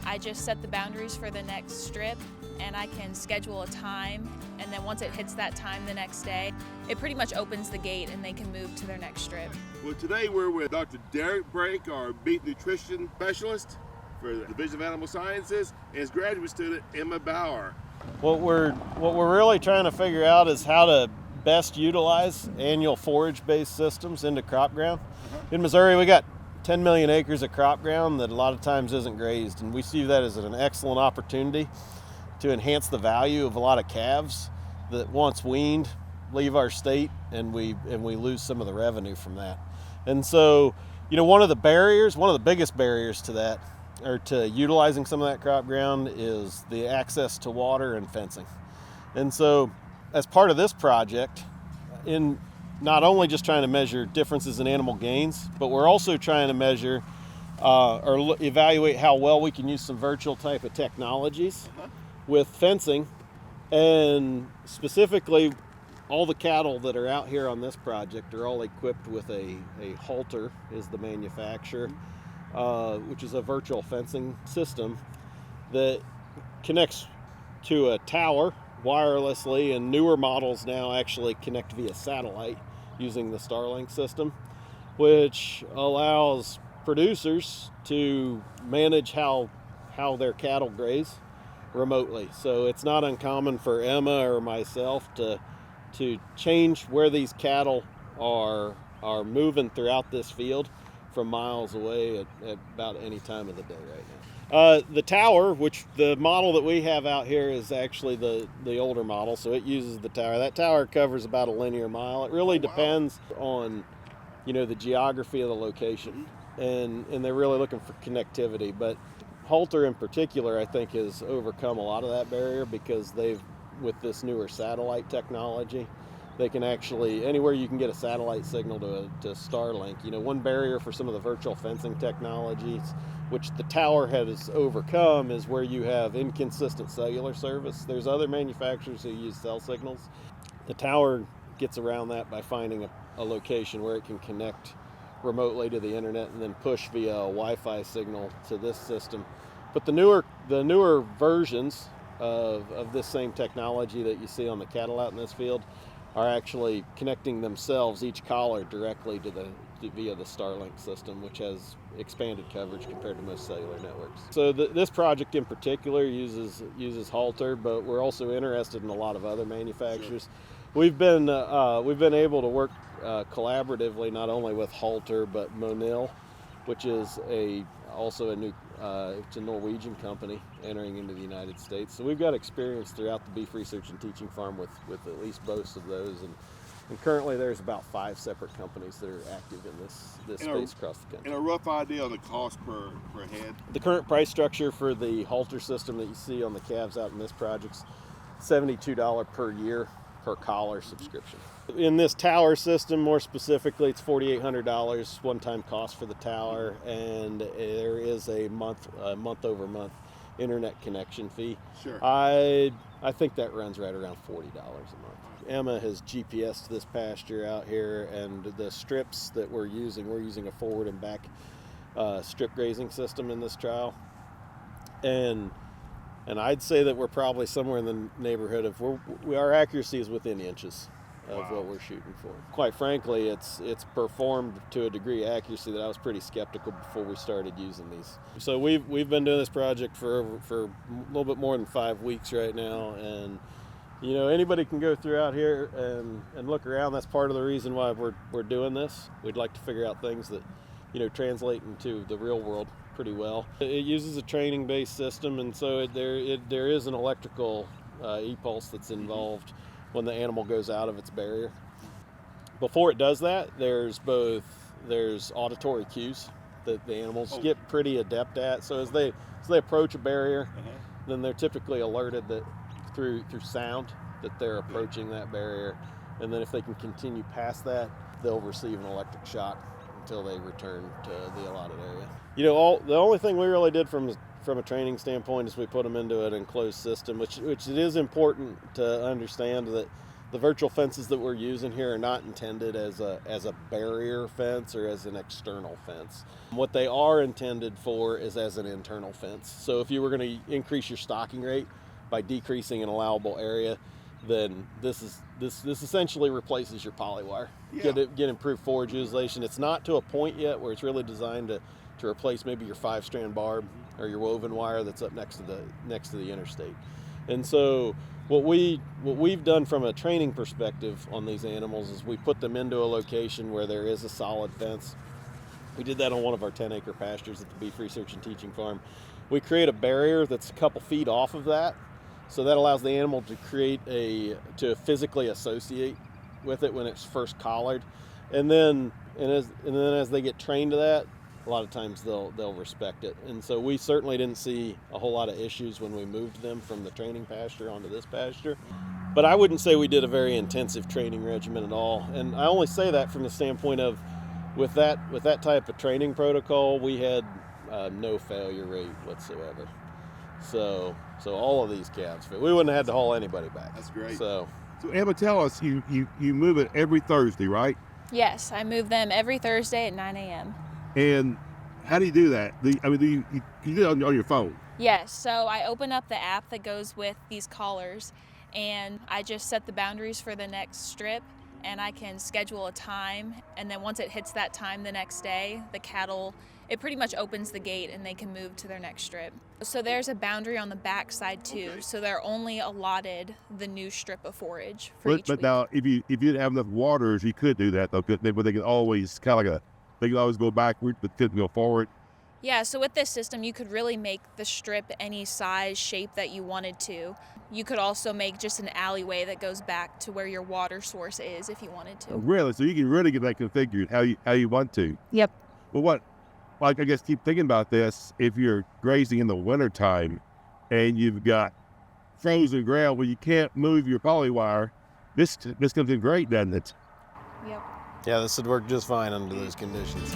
I just set the boundaries for the next strip, and I can schedule a time, and then once it hits that time the next day, it pretty much opens the gate and they can move to their next strip. Well, today we're with Dr. Derek Brake, our beef nutrition specialist for the Division of Animal Sciences, and his graduate student, Emma Bauer. What we're really trying to figure out is how to best utilize annual forage-based systems into crop ground. In Missouri, we got 10 million acres of crop ground that a lot of times isn't grazed, and we see that as an excellent opportunity to enhance the value of a lot of calves that once weaned leave our state, and we lose some of the revenue from that. And so, one of the biggest barriers to that, or to utilizing some of that crop ground, is the access to water and fencing. And so, as part of this project, in not only just trying to measure differences in animal gains, but we're also trying to measure or evaluate how well we can use some virtual type of technologies with fencing. And specifically, all the cattle that are out here on this project are all equipped with a halter, is the manufacturer, which is a virtual fencing system that connects to a tower wirelessly, and newer models now actually connect via satellite using the Starlink system, which allows producers to manage how their cattle graze remotely. So it's not uncommon for Emma or myself to change where these cattle are moving throughout this field from miles away at about any time of the day right now. The tower, which the model that we have out here is actually the older model, so it uses the tower. That tower covers about a linear mile. It really depends on, the geography of the location, and they're really looking for connectivity. But halter in particular, I think, has overcome a lot of that barrier because with this newer satellite technology, they can actually, anywhere you can get a satellite signal to Starlink. One barrier for some of the virtual fencing technologies, which the tower has overcome, is where you have inconsistent cellular service. There's other manufacturers who use cell signals. The tower gets around that by finding a location where it can connect remotely to the internet and then push via a Wi-Fi signal to this system. But the newer versions of this same technology that you see on the cattle out in this field are actually connecting themselves, each collar, directly via the Starlink system, which has expanded coverage compared to most cellular networks. So this project in particular uses halter, but we're also interested in a lot of other manufacturers. Sure. We've been able to work collaboratively not only with halter but Monil, which is also a new it's a Norwegian company entering into the United States. So we've got experience throughout the beef research and teaching farm with at least both of those, and currently there's about 5 separate companies that are active in this space across the country. And a rough idea on the cost per head? The current price structure for the halter system that you see on the calves out in this project's $72 per year per collar subscription. In this tower system, more specifically, it's $4,800 one-time cost for the tower, and there is a month-over-month internet connection fee. Sure. I think that runs right around $40 a month. Emma has GPSed this pasture out here, and the strips that we're using a forward and back strip grazing system in this trial, and I'd say that we're probably somewhere in the neighborhood of our accuracy is within inches of what we're shooting for. Quite frankly, it's performed to a degree of accuracy that I was pretty skeptical before we started using these. So we've been doing this project for a little bit more than 5 weeks right now, and anybody can go through out here and look around. That's part of the reason why we're doing this. We'd like to figure out things that translate into the real world pretty well. It uses a training-based system, and so there is an electrical e-pulse that's involved when the animal goes out of its barrier. Before it does that, there's auditory cues that the animals get pretty adept at. So as they approach a barrier, then they're typically alerted that through sound that they're approaching that barrier, and then if they can continue past that, they'll receive an electric shock until they return to the allotted area. The only thing we really did from a training standpoint is we put them into an enclosed system, which it is important to understand that the virtual fences that we're using here are not intended as a barrier fence or as an external fence. What they are intended for is as an internal fence. So if you were going to increase your stocking rate by decreasing an allowable area, then this essentially replaces your polywire. Yeah. Get improved forage utilization. It's not to a point yet where it's really designed to replace maybe your 5-strand barb or your woven wire that's up next to the interstate. And so what we've done from a training perspective on these animals is we put them into a location where there is a solid fence. We did that on one of our 10-acre pastures at the Beef Research and Teaching Farm. We create a barrier that's a couple feet off of that, so that allows the animal to physically associate with it when it's first collared, and then as they get trained to that, a lot of times they'll respect it. And so we certainly didn't see a whole lot of issues when we moved them from the training pasture onto this pasture. But I wouldn't say we did a very intensive training regimen at all. And I only say that from the standpoint of with that type of training protocol, we had no failure rate whatsoever. So all of these calves, we wouldn't have had to haul anybody back. That's great. So Emma, tell us, you move it every Thursday, right? Yes, I move them every Thursday at 9 a.m. And how do you do that? You do it on your phone? Yes, so I open up the app that goes with these collars, and I just set the boundaries for the next strip, and I can schedule a time, and then once it hits that time the next day, the cattle, it pretty much opens the gate and they can move to their next strip. So there's a boundary on the back side too, Okay. so they're only allotted the new strip of forage for each But week. now, if you didn't have enough waters, you could do that though. But they can always they can always go backward, but couldn't go forward. Yeah, so with this system, you could really make the strip any size, shape that you wanted to. You could also make just an alleyway that goes back to where your water source is if you wanted to. Really, so you can really get that configured how you want to. Yep. Well, I guess keep thinking about this. If you're grazing in the wintertime and you've got frozen ground where you can't move your polywire, this comes in great, doesn't it? Yep. yeah, this would work just fine under those conditions.